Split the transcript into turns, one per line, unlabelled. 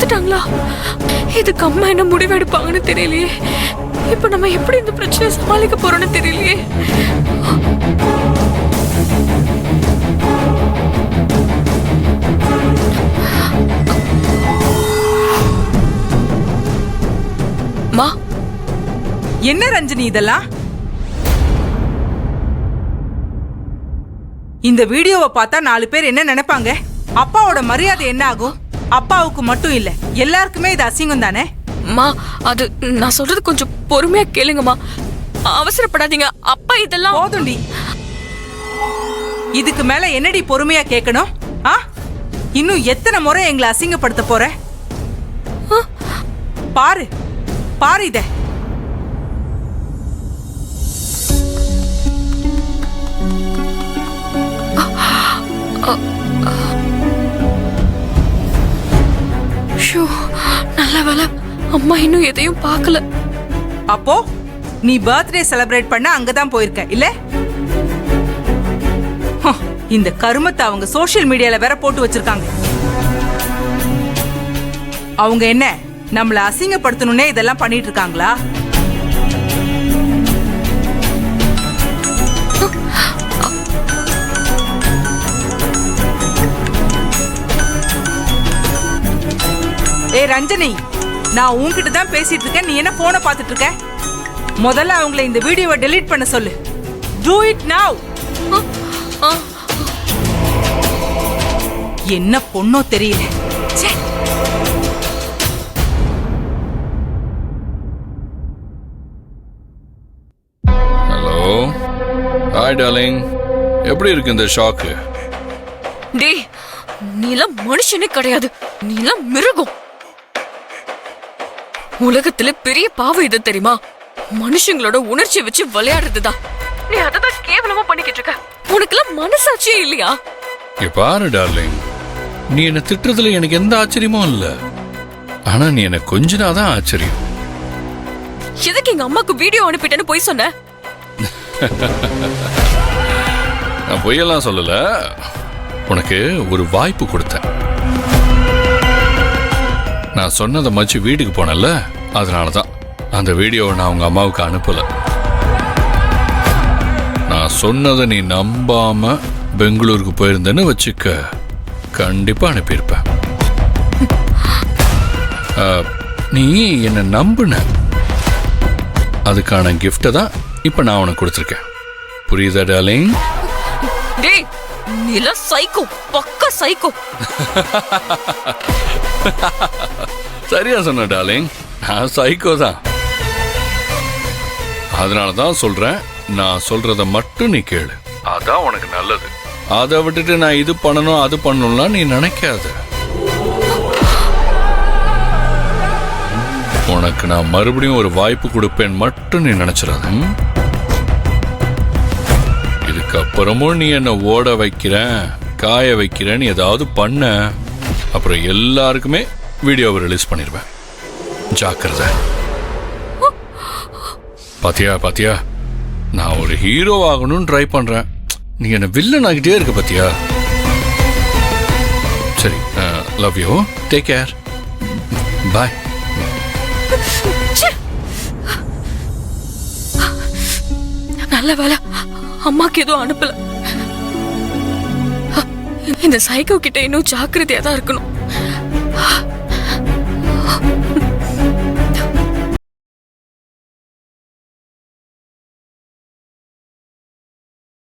வந்துட்டாங்களா? இதுக்கு அம்மா என்ன முடிவெடுப்பாங்கன்னு தெரியலையே. இப்ப நம்ம எப்படி இந்த பிரச்சனையை சமாளிக்க போறோம்னு தெரியலையே. மா,
என்ன ரஞ்சனி இதெல்லாம்? இந்த வீடியோவை பார்த்தா 4 பேர் என்ன நினைப்பாங்க? அப்பாவோட மரியாதை என்ன ஆகும்? அப்பாவுக்கு மட்டும் இல்ல, எல்லாருக்குமே இது அசிங்கம் தானே.
மா, அது நான் சொல்றது கொஞ்சம் பொறுமையா கேளுங்கம்மா. அவசரப்படாதீங்க. அப்பா இதெல்லாம்
போதும்டி. இதுக்கு மேல என்னடி பொறுமையா கேட்கணும்? இன்னும் எத்தனை முறை எங்களை அசிங்கப்படுத்த போற? பாரு பாரு இத.
நல்ல வேலை அம்மா இன்னும் எதையும் பார்க்கல.
அப்போ நீ பர்த்டே செலிப்ரேட் பண்ண அங்கதான் போயிருக்க இல்ல? இந்த கருமத்தை அவங்க சோசியல் மீடியால வேற போட்டு வச்சிருக்காங்க. அவங்க என்ன நம்மள அசிங்கப்படுத்தணும்னே இதெல்லாம் பண்ணிட்டு இருக்காங்களா? ரஞ்சனி, நான் உன்கிட்ட தான் பேசிட்டு இருக்கேன். நீ என்ன போனை பார்த்துட்டு இருக்க? முதல்ல அவங்கள இந்த வீடியோவை டெலீட் பண்ண சொல்லு. Do it now. என்ன பொண்ணோ தெரியல.
Hello, hi darling. எப்படி இருக்கு இந்த ஷாக்கு?
டேய், நீலாம் மனுஷனே கிடையாது, நீலாம் மிருகம். உலகத்துல பெரிய பாவம் இது தெரியுமா? மனுஷங்களோட உணர்ச்சி வச்சு விளையாடுறதுதான். நீ அததான் கேவலமா பண்ணிக்கிட்டு இருக்க. உனக்குலாம் மனசாட்சியே இல்லையா?
பாரு டார்லிங், நீ என்ன திட்டுறதுல எனக்கு எந்த ஆச்சரியமும் இல்ல. ஆனா நீ என்ன கொஞ்சனாதான் ஆச்சரியம்.
எதுக்கு எங்க அம்மாக்கு வீடியோ அனுப்பிட்டேன்னு போய் சொன்ன?
நான் பொய்யெல்லாம் சொல்லல. உனக்கு ஒரு வாய்ப்பு கொடுத்தேன். நான் சொன்னதை மச்சு வீட்டுக்கு போனல, அதனாலதான் அந்த வீடியோவை நான் உங்க அம்மாவுக்கு அனுப்பல. நான் சொன்னதை நீ நம்பாம பெங்களூருக்கு போயிருந்தேன்னு வச்சுக்க, கண்டிப்பா அனுப்பியிருப்பேன். நீ என்ன நம்புன, அதுக்கான கிஃப்ட தான் இப்ப நான் உனக்கு கொடுத்துருக்கேன். புரியுதா டார்லிங்?
டேய், நீல சைக்கோ, பக்கா சைக்கோ.
சரியா சொன்ன டார்லிங், நான் சைக்கோ தான். அதனால தான் சொல்றேன், நான் சொல்றத மட்டும் நீ கேளு, அதான் உனக்கு நல்லது. அதை விட்டுட்டு நான் இது பண்ணணும் அது பண்ணணும்லாம் நீ நினைக்காத. உனக்கு நான் மறுபடியும் ஒரு வாய்ப்பு கொடுப்பேன் மட்டும் நீ நினைச்சிடாத. இதுக்கப்புறமும் நீ என்ன ஓட வைக்கிறேன் காய வைக்கிறேன்னு ஏதாவது பண்ண, அப்புறம் எல்லாருக்குமே வீடியோவை ரிலீஸ் பண்ணிடுவேன். ஜாக்கிரதை. பாத்தியா பாத்தியா, நான் ஒரு ஹீரோ ஆகணும்னு ட்ரை பண்றேன், நீ என்ன வில்லன் ஆகிட்டே இருக்க பாத்தியா. சரி, லவ் யூ, டேக் கேர், பாய்.
நல்ல வேலை அம்மாக்கு எதுவும் அனுப்பல. இந்த சைக்கோ கிட்ட இன்னும் ஜாக்கிரதையா தான் இருக்கணும்.